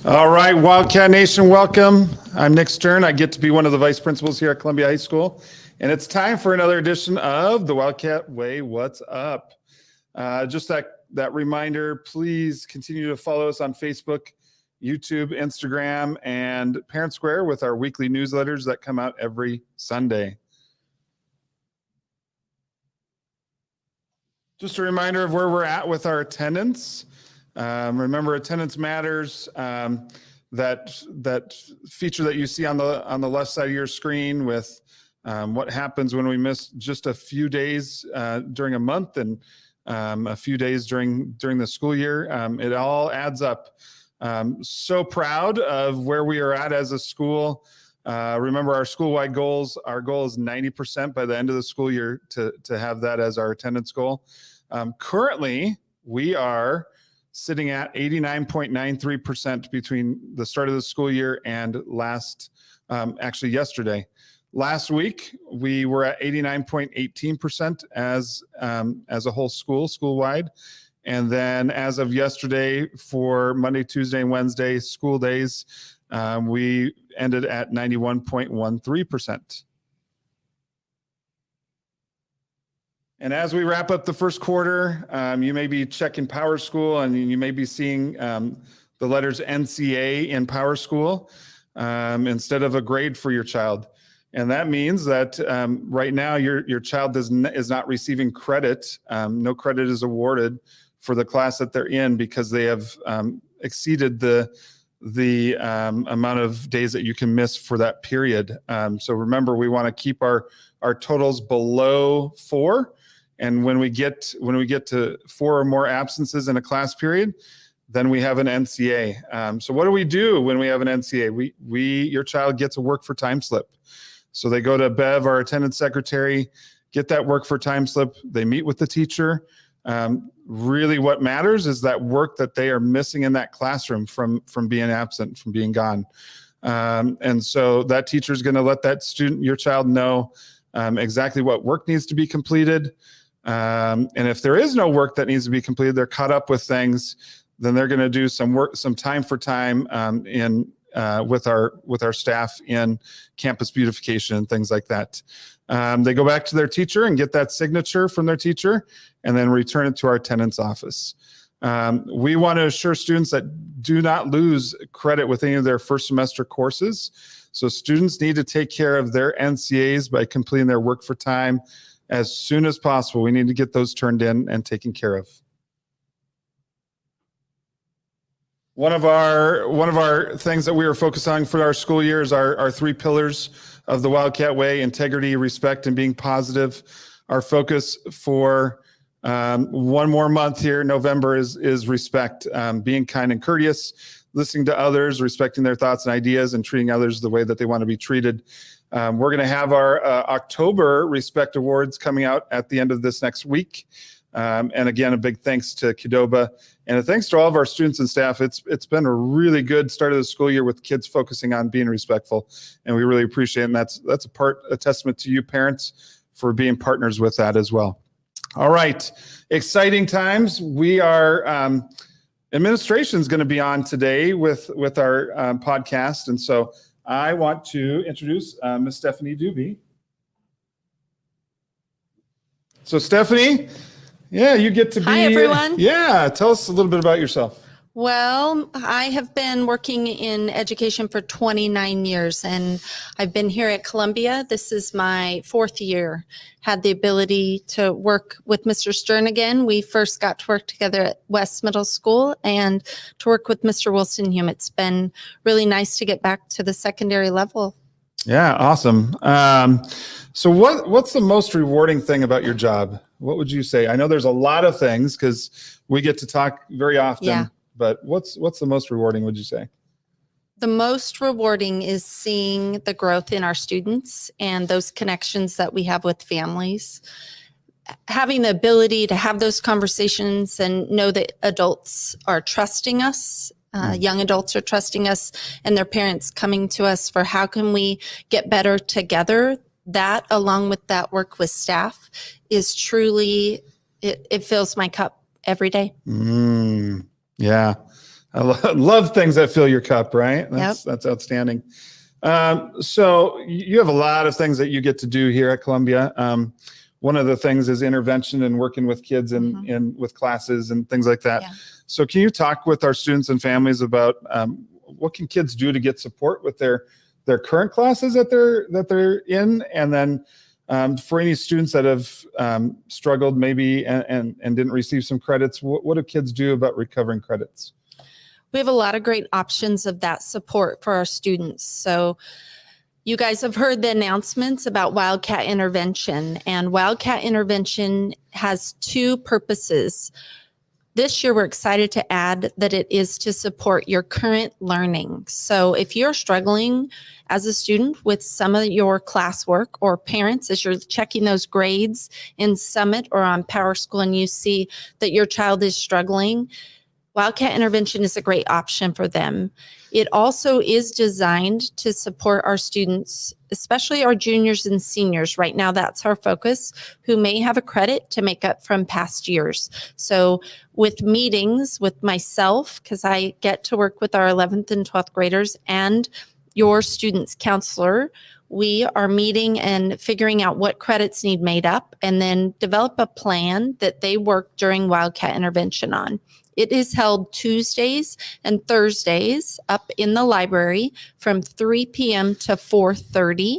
All right, Wildcat Nation, welcome. I'm Nick Stern. I get to be one of the vice principals here at Columbia High School, and it's time for another edition of the Wildcat Way. What's up? Just that reminder, please continue to follow us on Facebook, YouTube, Instagram, and Parent Square with our weekly newsletters that come out every Sunday. Just a reminder of where we're at with our attendance. Remember, attendance matters. That feature that you see on the left side of your screen with what happens when we miss just a few days during a month and a few days during the school year. It all adds up. So proud of where we are at as a school. Remember our school-wide goals. Our goal is 90% by the end of the school year to have that as our attendance goal. Currently, we are sitting at 89.93% between the start of the school year and yesterday. Last week, we were at 89.18% as a whole school-wide. And then as of yesterday, for Monday, Tuesday, and Wednesday school days, we ended at 91.13%. And as we wrap up the first quarter, you may be checking Power School and you may be seeing the letters NCA in Power School instead of a grade for your child. And that means that right now your child is not receiving credit. No credit is awarded for the class that they're in because they have exceeded the amount of days that you can miss for that period. So remember, we want to keep our totals below 4. And when we get to 4 or more absences in a class period, then we have an NCA. So what do we do when we have an NCA? Your child gets a work for time slip. So they go to Bev, our attendance secretary, get that work for time slip. They meet with the teacher. Really what matters is that work that they are missing in that classroom from being absent, from being gone. And so that teacher is going to let that student, your child, know exactly what work needs to be completed. And if there is no work that needs to be completed, they're caught up with things, then they're going to do some work, some time for time with our staff in campus beautification and things like that. They go back to their teacher and get that signature from their teacher and then return it to our attendance office. We want to assure students that do not lose credit with any of their first semester courses. So students need to take care of their NCAs by completing their work for time as soon as possible. We need to get those turned in and taken care of. One of our things that we are focused on for our school year is our 3 pillars of the Wildcat Way: integrity, respect, and being positive. Our focus for one more month here, November, is respect, being kind and courteous, listening to others, respecting their thoughts and ideas, and treating others the way that they want to be treated. We're going to have our October Respect Awards coming out at the end of this next week. And again, a big thanks to Qdoba, and a thanks to all of our students and staff. It's been a really good start of the school year with kids focusing on being respectful, and we really appreciate it. And that's a testament to you parents for being partners with that as well. All right, exciting times. We are administration is going to be on today with our podcast, and so I want to introduce Ms. Stephanie Doobie. So Stephanie, yeah, you get to be. Hi, everyone. Yeah, tell us a little bit about yourself. Well, I have been working in education for 29 years, and I've been here at Columbia. This is my 4th year. Had the ability to work with Mr. Stern again. We first got to work together at West Middle School and to work with Mr. Wilson-Hume. It's been really nice to get back to the secondary level. Yeah, awesome. So what's the most rewarding thing about your job? What would you say? I know there's a lot of things because we get to talk very often. Yeah. But what's the most rewarding, would you say? The most rewarding is seeing the growth in our students and those connections that we have with families. Having the ability to have those conversations and know that adults are trusting us, young adults are trusting us, and their parents coming to us for how can we get better together. That, along with that work with staff, is truly, it fills my cup every day. Yeah, I love things that fill your cup, right? That's outstanding. So you have a lot of things that you get to do here at Columbia. One of the things is intervention and working with kids and with classes and things like that. Yeah. So can you talk with our students and families about what can kids do to get support with their current classes that they're in, and then for any students that have struggled maybe and didn't receive some credits, what do kids do about recovering credits? We have a lot of great options of that support for our students. So you guys have heard the announcements about Wildcat Intervention, and Wildcat Intervention has two purposes. This year, we're excited to add that it is to support your current learning. So if you're struggling as a student with some of your classwork, or parents, as you're checking those grades in Summit or on PowerSchool and you see that your child is struggling, Wildcat Intervention is a great option for them. It also is designed to support our students, especially our juniors and seniors. Right now, that's our focus, who may have a credit to make up from past years. So with meetings with myself, because I get to work with our 11th and 12th graders and your student's counselor, we are meeting and figuring out what credits need made up, and then develop a plan that they work during Wildcat Intervention on. It is held Tuesdays and Thursdays up in the library from 3 p.m. to 4:30.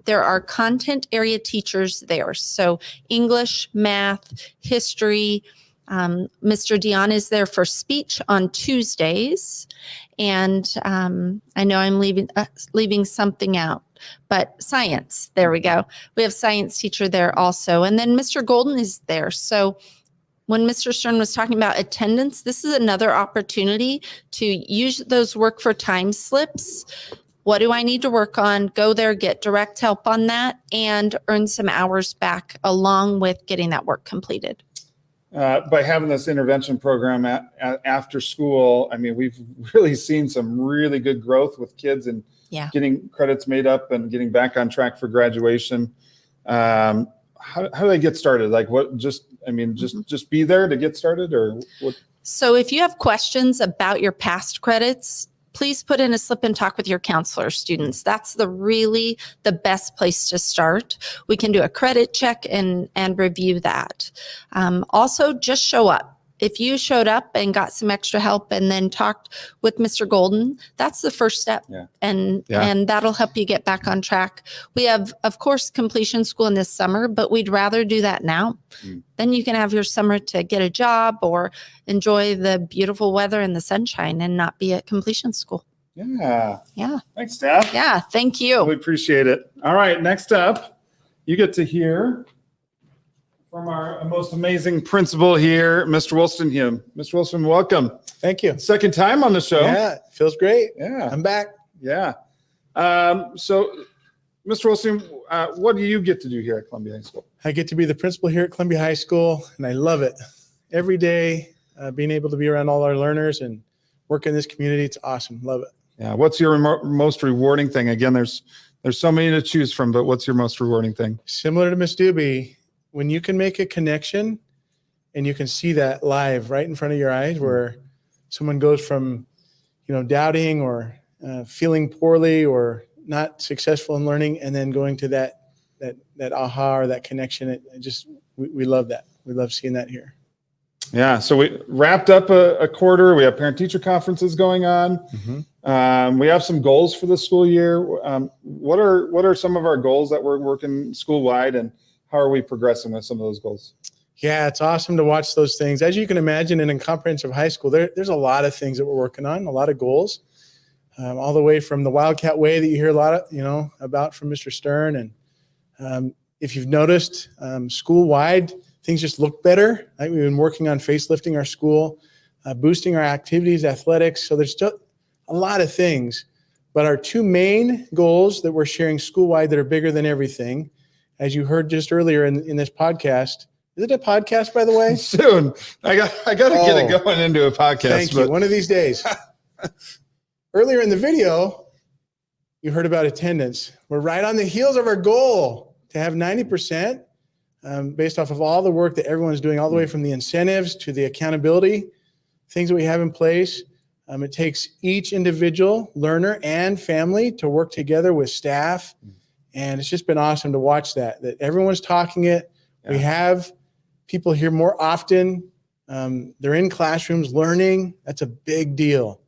There are content area teachers there. So English, math, history. Mr. Dion is there for speech on Tuesdays. And I know I'm leaving something out, but science, there we go. We have science teacher there also. And then Mr. Golden is there. So when Mr. Stern was talking about attendance, this is another opportunity to use those work for time slips. What do I need to work on? Go there, get direct help on that, and earn some hours back along with getting that work completed. By having this intervention program after school, I mean, we've really seen some really good growth with kids and getting credits made up and getting back on track for graduation. How do they get started? Like what, just be there to get started, or what? So if you have questions about your past credits, please put in a slip and talk with your counselor, students. That's the best place to start. We can do a credit check and review that. Also, just show up. If you showed up and got some extra help and then talked with Mr. Golden, that's the first step. And that'll help you get back on track. We have, of course, completion school in this summer, but we'd rather do that now. Then you can have your summer to get a job or enjoy the beautiful weather and the sunshine and not be at completion school. Yeah. Thanks, Steph. Yeah, thank you. We appreciate it. All right, next up, you get to hear from our most amazing principal here, Mr. Wolstenham. Mr. Wolstenham, welcome. Thank you. Second time on the show. Yeah, feels great. Yeah. I'm back. Yeah. So, Mr. Wolstenham, what do you get to do here at Columbia High School? I get to be the principal here at Columbia High School, and I love it. Every day, being able to be around all our learners and work in this community, it's awesome. Love it. Yeah. What's your most rewarding thing? Again, there's so many to choose from, but what's your most rewarding thing? Similar to Miss Doobie, when you can make a connection and you can see that live right in front of your eyes, where someone goes from, doubting or feeling poorly or not successful in learning, and then going to that aha or that connection, we love that. We love seeing that here. Yeah. So we wrapped up a quarter. We have parent-teacher conferences going on. We have some goals for the school year. What are some of our goals that we're working school-wide, and how are we progressing with some of those goals? Yeah, it's awesome to watch those things. As you can imagine, in comprehensive high school, there's a lot of things that we're working on, a lot of goals, all the way from the Wildcat Way that you hear a lot of, about from Mr. Stern. And if you've noticed, school-wide, things just look better. We've been working on facelifting our school, boosting our activities, athletics. So there's still a lot of things. But our two main goals that we're sharing school-wide that are bigger than everything, as you heard just earlier in this podcast. Is it a podcast, by the way? Soon. I got to get it going into a podcast. Thank you. One of these days. Earlier in the video, you heard about attendance. We're right on the heels of our goal to have 90%, based off of all the work that everyone's doing, all the way from the incentives to the accountability, things that we have in place. It takes each individual learner and family to work together with staff. And it's just been awesome to watch that everyone's talking it. Yeah. We have people here more often. They're in classrooms learning. That's a big deal.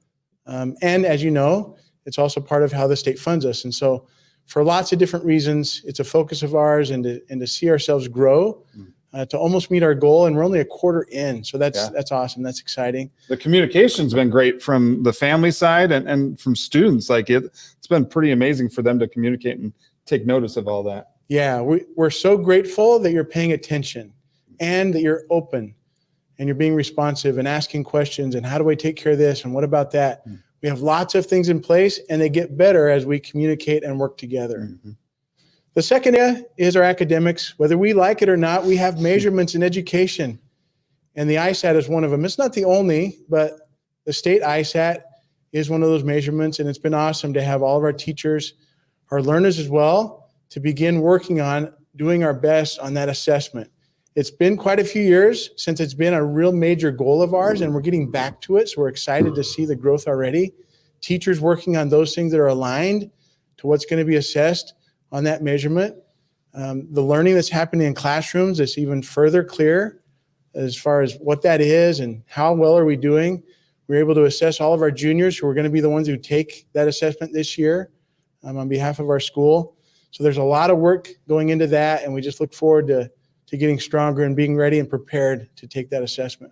And as you know, it's also part of how the state funds us. And so for lots of different reasons, it's a focus of ours, and to see ourselves grow, to almost meet our goal. And we're only a quarter in. So that's awesome. That's exciting. The communication's been great from the family side and from students. Like it's been pretty amazing for them to communicate and take notice of all that. Yeah, we're so grateful that you're paying attention and that you're open and you're being responsive and asking questions, and how do I take care of this, and what about that? We have lots of things in place, and they get better as we communicate and work together. The second area is our academics. Whether we like it or not, we have measurements in education, and the ISAT is one of them. It's not the only, but the state ISAT is one of those measurements, and it's been awesome to have all of our teachers, our learners as well, to begin working on doing our best on that assessment. It's been quite a few years since it's been a real major goal of ours, and we're getting back to it. So we're excited to see the growth already. Teachers working on those things that are aligned to what's going to be assessed on that measurement. The learning that's happening in classrooms is even further clear as far as what that is and how well are we doing. We're able to assess all of our juniors, who are going to be the ones who take that assessment this year on behalf of our school. So there's a lot of work going into that, and we just look forward to getting stronger and being ready and prepared to take that assessment.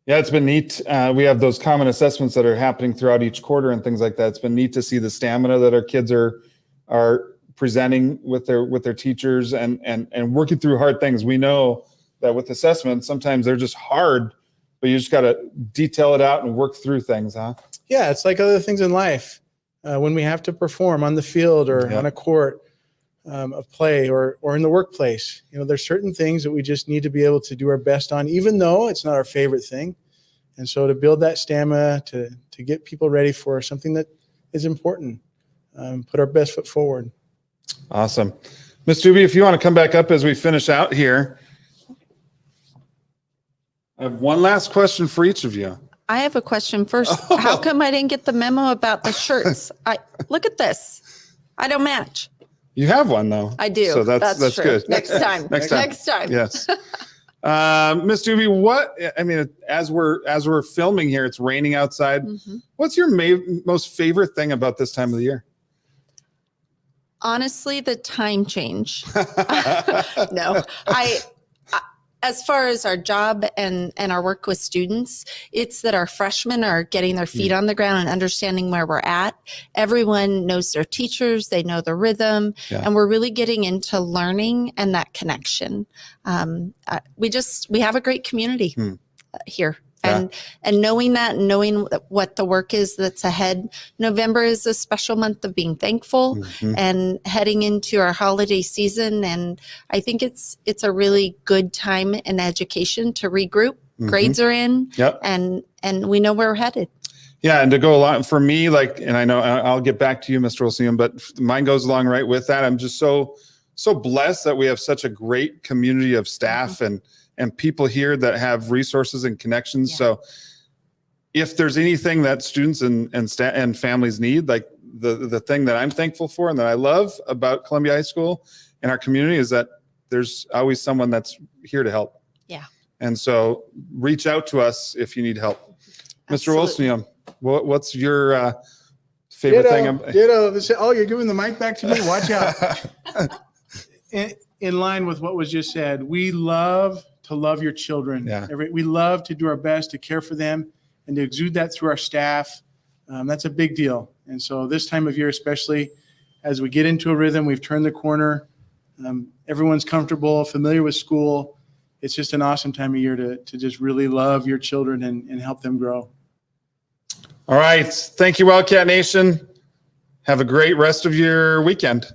Yeah, it's been neat. We have those common assessments that are happening throughout each quarter and things like that. It's been neat to see the stamina that our kids are presenting with their teachers and working through hard things. We know that with assessments, sometimes they're just hard, but you just got to detail it out and work through things, huh? Yeah, it's like other things in life. When we have to perform on the field or on a court of play or in the workplace, there's certain things that we just need to be able to do our best on, even though it's not our favorite thing. And so to build that stamina, to get people ready for something that is important, put our best foot forward. Awesome. Ms. Doobie, if you want to come back up as we finish out here. I have one last question for each of you. I have a question first. How come I didn't get the memo about the shirts? Look at this. I don't match. You have one though. I do. So that's true. good. Next time. Next time. Yes. Ms. Doobie, as we're filming here, it's raining outside. What's your most favorite thing about this time of the year? Honestly, the time change. No, as far as our job and our work with students, it's that our freshmen are getting their feet on the ground and understanding where we're at. Everyone knows their teachers, they know the rhythm, and we're really getting into learning and that connection. We have a great community here. And knowing that, and knowing what the work is that's ahead. November is a special month of being thankful and heading into our holiday season. And I think it's a really good time in education to regroup. Grades are in, and we know where we're headed. Yeah, and to go along for me, and I know I'll get back to you, Mr. Olsen, but mine goes along right with that. I'm just so blessed that we have such a great community of staff and people here that have resources and connections. So if there's anything that students and families need, like the thing that I'm thankful for and that I love about Columbia High School and our community is that there's always someone that's here to help. Yeah. And so reach out to us if you need help. Absolutely. Mr. Olsen, what's your favorite thing? Ditto. Oh, you're giving the mic back to me? Watch out. In line with what was just said, we love to love your children. We love to do our best to care for them and to exude that through our staff. That's a big deal. And so this time of year, especially as we get into a rhythm, we've turned the corner. Everyone's comfortable, familiar with school. It's just an awesome time of year to just really love your children and help them grow. All right. Thank you, Wildcat Nation. Have a great rest of your weekend.